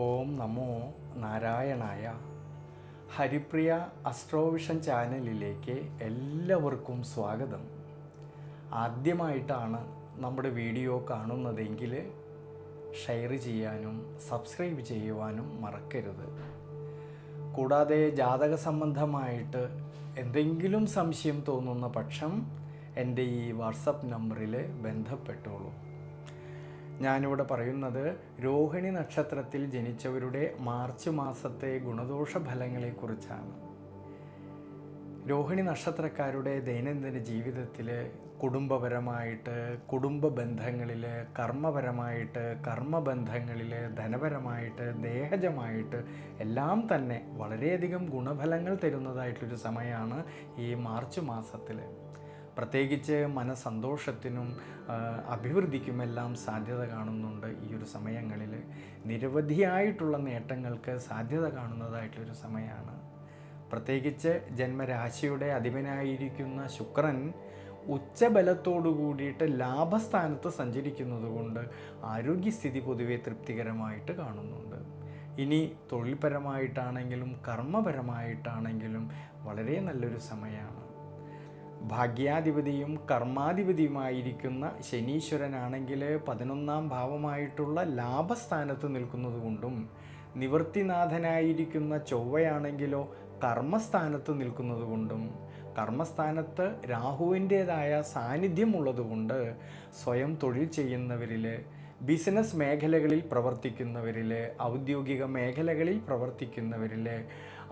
ഓം നമോ നാരായണായ. ഹരിപ്രിയ അസ്ട്രോവിഷൻ ചാനലിലേക്ക് എല്ലാവർക്കും സ്വാഗതം. ആദ്യമായിട്ടാണ് നമ്മുടെ വീഡിയോ കാണുന്നതെങ്കിൽ ഷെയർ ചെയ്യാനും സബ്സ്ക്രൈബ് ചെയ്യുവാനും മറക്കരുത്. കൂടാതെ ജാതക സംബന്ധമായിട്ട് എന്തെങ്കിലും സംശയം തോന്നുന്ന പക്ഷം എൻ്റെ ഈ വാട്സപ്പ് നമ്പറിൽ ബന്ധപ്പെട്ടോളൂ. ഞാനിവിടെ പറയുന്നത് രോഹിണി നക്ഷത്രത്തിൽ ജനിച്ചവരുടെ മാർച്ച് മാസത്തെ ഗുണദോഷ ഫലങ്ങളെക്കുറിച്ചാണ്. രോഹിണി നക്ഷത്രക്കാരുടെ ദൈനംദിന ജീവിതത്തിൽ കുടുംബപരമായിട്ട്, കുടുംബ ബന്ധങ്ങളിൽ, കർമ്മപരമായിട്ട്, കർമ്മബന്ധങ്ങളിൽ, ധനപരമായിട്ട്, ദേഹജമായിട്ട് എല്ലാം തന്നെ വളരെയധികം ഗുണഫലങ്ങൾ തരുന്നതായിട്ടൊരു സമയമാണ് ഈ മാർച്ച് മാസത്തിൽ. പ്രത്യേകിച്ച് മനസ്സന്തോഷത്തിനും അഭിവൃദ്ധിക്കുമെല്ലാം സാധ്യത കാണുന്നുണ്ട്. ഈ ഒരു സമയങ്ങളിൽ നിരവധിയായിട്ടുള്ള നേട്ടങ്ങൾക്ക് സാധ്യത കാണുന്നതായിട്ടൊരു സമയമാണ്. പ്രത്യേകിച്ച് ജന്മരാശിയുടെ അധിപനായിരിക്കുന്ന ശുക്രൻ ഉച്ചബലത്തോടു കൂടിയിട്ട് ലാഭസ്ഥാനത്ത് സഞ്ചരിക്കുന്നത് കൊണ്ട് ആരോഗ്യസ്ഥിതി പൊതുവെ തൃപ്തികരമായിട്ട് കാണുന്നുണ്ട്. ഇനി തൊഴിൽപരമായിട്ടാണെങ്കിലും കർമ്മപരമായിട്ടാണെങ്കിലും വളരെ നല്ലൊരു സമയമാണ്. ഭാഗ്യാധിപതിയും കർമാധിപതിയുമായിരിക്കുന്ന ശനീശ്വരനാണെങ്കിൽ 11ാം ഭാവമായിട്ടുള്ള ലാഭസ്ഥാനത്ത് നിൽക്കുന്നത് കൊണ്ടും, നിവൃത്തിനാഥനായിരിക്കുന്ന ചൊവ്വയാണെങ്കിലോ കർമ്മസ്ഥാനത്ത് നിൽക്കുന്നത് കൊണ്ടും, കർമ്മസ്ഥാനത്ത് രാഹുവിൻ്റേതായ സാന്നിധ്യം ഉള്ളതുകൊണ്ട് സ്വയം തൊഴിൽ ചെയ്യുന്നവരിൽ, ബിസിനസ് മേഖലകളിൽ പ്രവർത്തിക്കുന്നവരിൽ, ഔദ്യോഗിക മേഖലകളിൽ പ്രവർത്തിക്കുന്നവരിൽ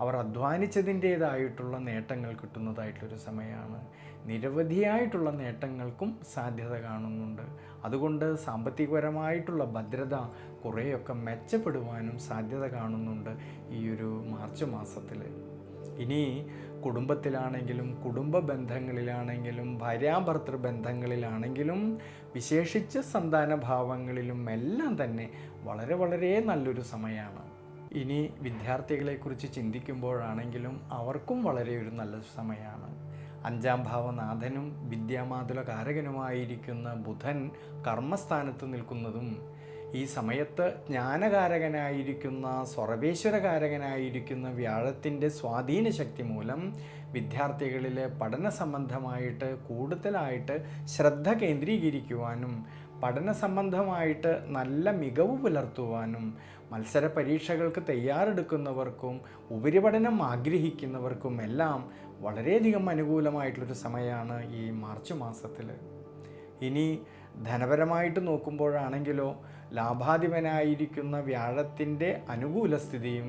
അവർ അധ്വാനിച്ചതിൻ്റേതായിട്ടുള്ള നേട്ടങ്ങൾ കിട്ടുന്നതായിട്ടുള്ളൊരു സമയമാണ്. നിരവധിയായിട്ടുള്ള നേട്ടങ്ങൾക്കും സാധ്യത കാണുന്നുണ്ട്. അതുകൊണ്ട് സാമ്പത്തികപരമായിട്ടുള്ള ഭദ്രത കുറേയൊക്കെ മെച്ചപ്പെടുവാനും സാധ്യത കാണുന്നുണ്ട് ഈ ഒരു മാർച്ച് മാസത്തിൽ. ഇനി കുടുംബത്തിലാണെങ്കിലും കുടുംബ ബന്ധങ്ങളിലാണെങ്കിലും ഭാര്യാഭർത്തൃ ബന്ധങ്ങളിലാണെങ്കിലും വിശേഷിച്ച് സന്താന ഭാവങ്ങളിലും എല്ലാം തന്നെ വളരെ നല്ലൊരു സമയമാണ്. ഇനി വിദ്യാർത്ഥികളെക്കുറിച്ച് ചിന്തിക്കുമ്പോഴാണെങ്കിലും അവർക്കും വളരെ ഒരു നല്ല സമയമാണ്. 5ാം ഭാവനാഥനും വിദ്യാമാതുല കാരകനുമായിരിക്കുന്ന ബുധൻ കർമ്മസ്ഥാനത്ത് നിൽക്കുന്നതും, ഈ സമയത്ത് ജ്ഞാനകാരകനായിരിക്കുന്ന സർവേശ്വരകാരകനായിരിക്കുന്ന വ്യാഴത്തിൻ്റെ സ്വാധീന ശക്തി മൂലം വിദ്യാർത്ഥികളിൽ പഠന സംബന്ധമായിട്ട് കൂടുതലായിട്ട് ശ്രദ്ധ കേന്ദ്രീകരിക്കുവാനും, പഠന സംബന്ധമായിട്ട് നല്ല മികവ് പുലർത്തുവാനും, മത്സര പരീക്ഷകൾക്ക് തയ്യാറെടുക്കുന്നവർക്കും ഉപരിപഠനം ആഗ്രഹിക്കുന്നവർക്കും എല്ലാം വളരെയധികം അനുകൂലമായിട്ടുള്ളൊരു സമയമാണ് ഈ മാർച്ച് മാസത്തിൽ. ഇനി ധനപരമായിട്ട് നോക്കുമ്പോഴാണെങ്കിലോ ലാഭാധിപനായിരിക്കുന്ന വ്യാഴത്തിൻ്റെ അനുകൂല സ്ഥിതിയും,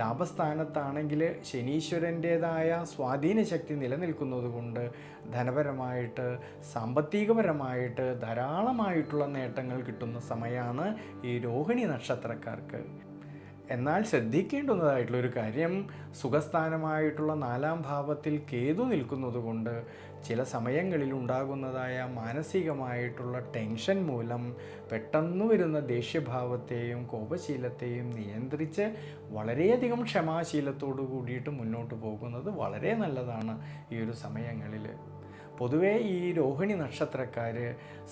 ലാഭസ്ഥാനത്താണെങ്കിൽ ശനീശ്വരൻ്റേതായ സ്വാധീന ശക്തി നിലനിൽക്കുന്നത് കൊണ്ട് ധനപരമായിട്ട് സാമ്പത്തികപരമായിട്ട് ധാരാളമായിട്ടുള്ള നേട്ടങ്ങൾ കിട്ടുന്ന സമയമാണ് ഈ രോഹിണി നക്ഷത്രക്കാർക്ക്. എന്നാൽ ശ്രദ്ധിക്കേണ്ടുന്നതായിട്ടുള്ളൊരു കാര്യം, സുഖസ്ഥാനമായിട്ടുള്ള 4ാം ഭാവത്തിൽ കേതു നിൽക്കുന്നത് കൊണ്ട് ചില സമയങ്ങളിൽ ഉണ്ടാകുന്നതായ മാനസികമായിട്ടുള്ള ടെൻഷൻ മൂലം പെട്ടെന്ന് വരുന്ന ദേഷ്യഭാവത്തെയും കോപശീലത്തെയും നിയന്ത്രിച്ച് വളരെയധികം ക്ഷമാശീലത്തോടു കൂടിയിട്ട് മുന്നോട്ട് പോകുന്നത് വളരെ നല്ലതാണ് ഈ ഒരു സമയങ്ങളിൽ. പൊതുവേ ഈ രോഹിണി നക്ഷത്രക്കാർ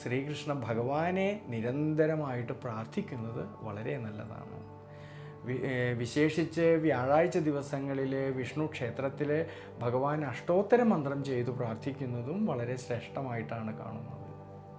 ശ്രീകൃഷ്ണ ഭഗവാനെ നിരന്തരമായിട്ട് പ്രാർത്ഥിക്കുന്നത് വളരെ നല്ലതാണ്. വിശേഷിച്ച് വ്യാഴാഴ്ച ദിവസങ്ങളിൽ വിഷ്ണു ക്ഷേത്രത്തിൽ ഭഗവാൻ അഷ്ടോത്തര മന്ത്രം ചെയ്തു പ്രാർത്ഥിക്കുന്നതും വളരെ ശ്രേഷ്ഠമായിട്ടാണ് കാണുന്നത്.